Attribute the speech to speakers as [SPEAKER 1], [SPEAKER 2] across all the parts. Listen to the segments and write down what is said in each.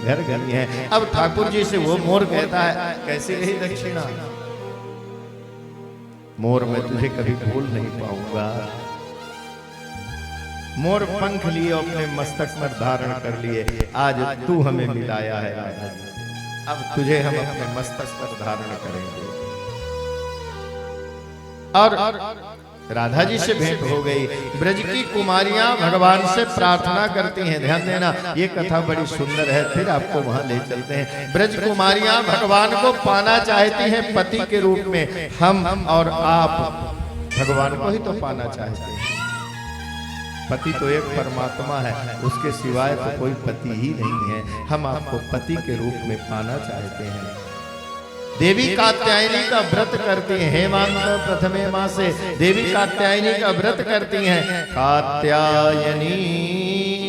[SPEAKER 1] घर गई है। अब ठाकुर जी से वो मोर कहता है, कैसी रही दक्षिणा? मोर मैं तुझे कभी भूल नहीं पाऊंगा। मोर पंख लिए अपने मस्तक पर धारण कर लिए, आज तू हमें मिलाया है राधा जी से, अब तुझे हम अपने मस्तक पर धारण करेंगे। और राधा जी से भेंट हो गई। ब्रज की कुमारियां भगवान से प्रार्थना करती हैं। ध्यान देना, ये कथा बड़ी सुंदर है, फिर आपको वहां ले चलते हैं। ब्रज कुमारियां भगवान को पाना चाहती हैं पति के रूप में। हम और आप भगवान को ही तो पाना चाहते हैं। पति तो एक परमात्मा है, उसके सिवाय तो कोई पति ही नहीं है। हम आपको पति के रूप में पाना चाहते हैं। देवी कात्यायनी का व्रत करती हैं। हेमंत प्रथमे माह से देवी कात्यायनी का व्रत करती हैं। कात्यायनी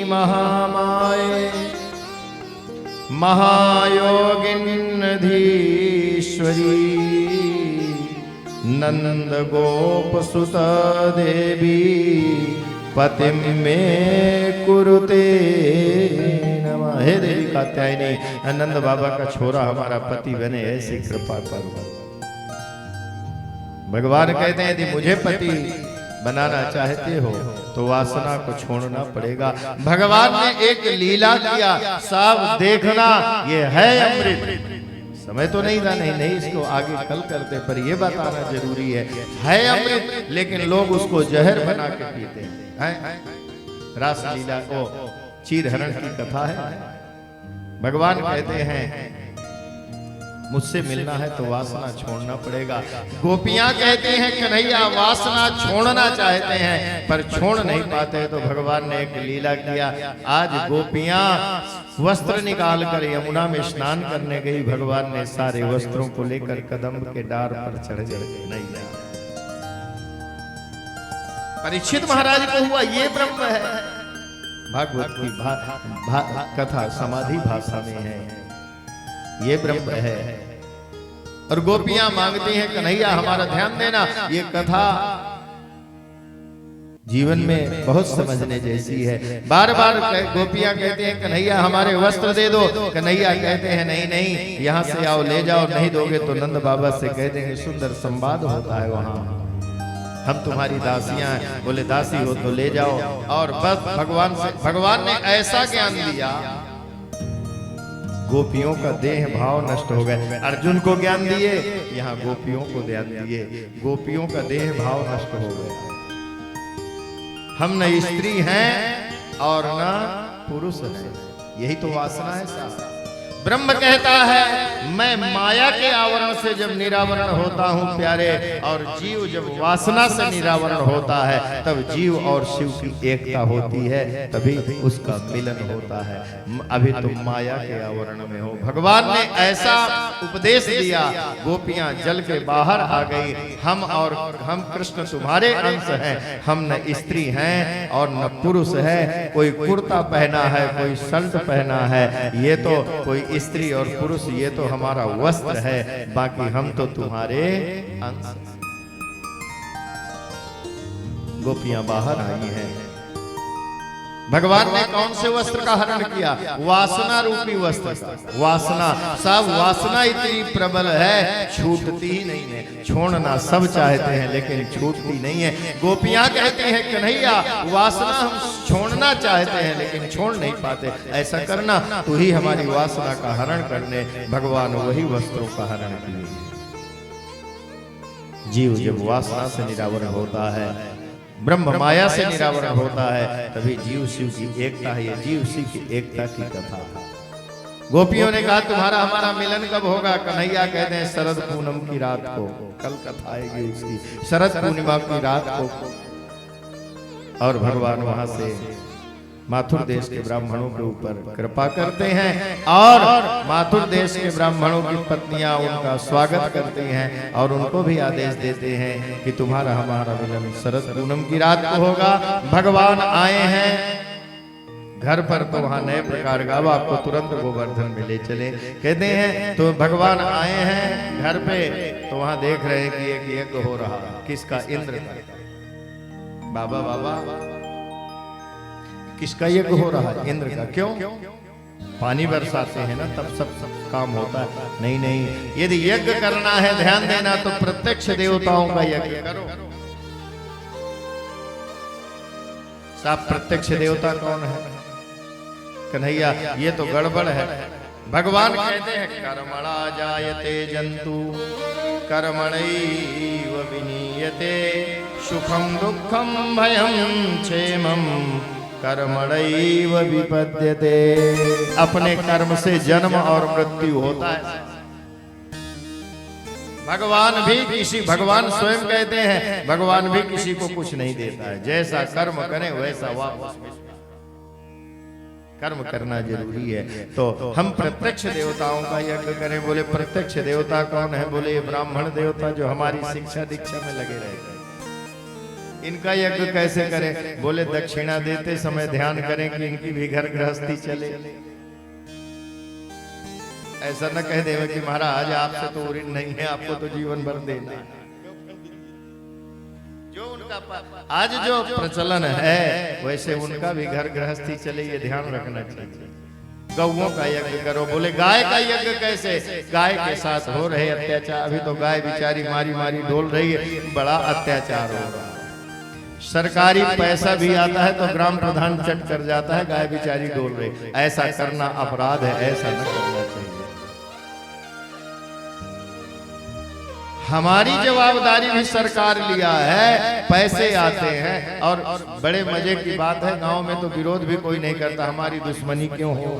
[SPEAKER 1] महामाये महायोगिन्नधीश्वरी नंद गोप सुता देवी पतिम में कुरुते नमः। हे देवी कात्यायनी, नंद बाबा का छोरा हमारा पति बने, ऐसी कृपा कर। भगवान कहते हैं यदि मुझे पति बनाना चाहते हो तो वासना को छोड़ना पड़ेगा। भगवान ने एक लीला किया, सब देखना, ये है अमृत। समय तो नहीं था, नहीं इसको आगे कल करते, पर ये बताना जरूरी है अमृत, लेकिन लोग उसको जहर बना के पीते हैं। रास लीला को चीर हरण की कथा है। भगवान कहते हैं मुझसे मिलना है तो वासना छोड़ना पड़ेगा। गोपियां कहती हैं कन्हैया वासना छोड़ना चाहते हैं पर छोड़ नहीं पाते, तो भगवान ने एक लीला किया। आज गोपियां वस्त्र निकाल कर यमुना में स्नान करने गई। भगवान ने सारे वस्त्रों को लेकर कदम्ब के डार पर चढ़ गए। नहीं परीक्षित महाराज को हुआ ये ब्रह्म है। भागवत की कथा समाधि भाषा में है, ये ब्रह्म है। और गोपियां मांगती हैं कन्हैया हमारा ध्यान देना। ये कथा जीवन में बहुत समझने जैसी है। बार बार गोपियां कहते हैं कन्हैया हमारे वस्त्र दे दो। कन्हैया कहते हैं नहीं, यहाँ से आओ ले जाओ, नहीं दोगे तो नंद बाबा से कह देंगे। सुंदर संवाद होता है वहां, हम तुम्हारी दासियां हैं। बोले दासी हो तो ले जाओ। और बस भगवान ने ऐसा ज्ञान दिया, गोपियों का देह भाव नष्ट हो गए। अर्जुन को ज्ञान दिए, यहाँ गोपियों को ज्ञान दिए, गोपियों का देह भाव नष्ट हो गया। हम न स्त्री हैं और न पुरुष हैं, यही तो वासना है साहब। ब्रह्म कहता है मैं माया के आवरण से जब निरावरण होता हूँ प्यारे, और जीव जब वासना से निरावरण होता है तब जीव और शिव की एकता होती है, तभी उसका मिलन होता है। अभी तुम माया के आवरण में हो। भगवान ने ऐसा उपदेश दिया, गोपियां जल के बाहर आ गई। हम कृष्ण तुम्हारे अंश हैं, हम न स्त्री हैं और न पुरुष है। कोई कुर्ता पहना है, कोई शर्ट पहना है, ये तो कोई स्त्री और पुरुष, ये तो हमारा वस्त्र है, बाकी हम तो तुम्हारे अंश। गोपियां बाहर आई हैं। भगवान ने कौन से वस्त्र का हरण किया? वासना रूपी वस्त्र का। वासना, सब वासना इतनी प्रबल है, छूटती ही नहीं है। छोड़ना सब चाहते हैं लेकिन छूटती नहीं है। गोपियां कहती हैं कन्हैया वासना हम छोड़ना चाहते हैं लेकिन छोड़ नहीं पाते, ऐसा करना, तू ही हमारी वासना का हरण करने। भगवान वही वस्त्रों का हरण किए। जीव जब वासना से निरावरण होता है, ब्रह्म माया से निरावरण होता है, तभी जीव शिव की एकता है। ये जीव शिव की एकता की कथा है। गोपियों ने कहा तुम्हारा हमारा मिलन कब होगा? कन्हैया कहते हैं शरद पूनम की रात को। कल कथा आएगी उसकी, शरद पूर्णिमा की रात को। और भगवान वहां से माथुर देश के ब्राह्मणों के ऊपर कृपा करते हैं, और माथुर देश के ब्राह्मणों की पत्नियां उनका स्वागत करती हैं और उनको भी आदेश देते हैं कि तुम्हारा हमारा मिलन शरद पूनम की रात को होगा। भगवान आए हैं घर पर, तो वहां नए प्रकार का, अब आपको तुरंत गोवर्धन में ले चले। कहते हैं तो भगवान आए हैं घर पे, तो वहां देख रहे हैं कि एक यज्ञ हो रहा। किसका? इंद्र का। बाबा किसका यज्ञ हो रहा है? इंद्र का। क्यों? पानी बरसाते हैं ना तब सब काम होता है। नहीं नहीं, यदि यज्ञ करना है, ध्यान देना, तो प्रत्यक्ष देवताओं का यज्ञ करो। साहब प्रत्यक्ष देवता कौन है? कन्हैया ये तो गड़बड़ है। भगवान कहते हैं कर्मणा जायते जंतु कर्मणैव विनीयते सुखम दुखम भयम क्षेमम कर्मणैव विपद्यते। अपने कर्म से जन्म और मृत्यु होता है। भगवान स्वयं कहते हैं भगवान भी किसी को कुछ नहीं देता है। जैसा कर्म करें वैसा वापस कर्म करना जरूरी है। तो हम प्रत्यक्ष देवताओं का यज्ञ करें। बोले प्रत्यक्ष देवता कौन है? बोले ब्राह्मण देवता जो हमारी शिक्षा दीक्षा में लगे रहते हैं। इनका यज्ञ कैसे करें? बोले दक्षिणा देते समय ध्यान करें कि इनकी भी घर गृहस्थी चले। ऐसा न कह देवे कि महाराज आपसे तो ऋण नहीं है, आपको तो जीवन भर देना है। जो उनका आज जो प्रचलन है वैसे उनका भी घर गृहस्थी चले, ये ध्यान रखना चाहिए। गौओं का यज्ञ करो। बोले गाय का यज्ञ कैसे? गाय के साथ हो रहे अत्याचार, अभी तो गाय बेचारी मारी मारी डोल रही है, बड़ा अत्याचार हो रहा है। सरकारी पैसा भी आता है तो ग्राम प्रधान चट कर जाता है, गाय बेचारी डोल रही। ऐसा करना अपराध है, ऐसा न करना चाहिए। हमारी जवाबदारी भी सरकार लिया है, पैसे आते हैं। और बड़े मजे की बात है, गांव में तो विरोध भी कोई नहीं करता, हमारी दुश्मनी क्यों हो?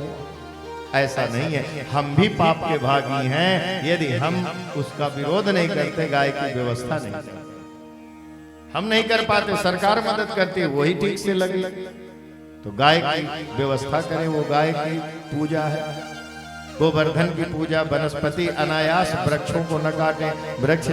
[SPEAKER 1] ऐसा नहीं है, हम भी पाप के भागी हैं। यदि हम उसका विरोध नहीं करते, गाय की व्यवस्था नहीं करते, हम नहीं कर पाते, सरकार मदद करती है, वही ठीक से लगे तो गाय की व्यवस्था करें। वो गाय की पूजा है, गोवर्धन की पूजा, वनस्पति, अनायास वृक्षों को न काटें। वृक्ष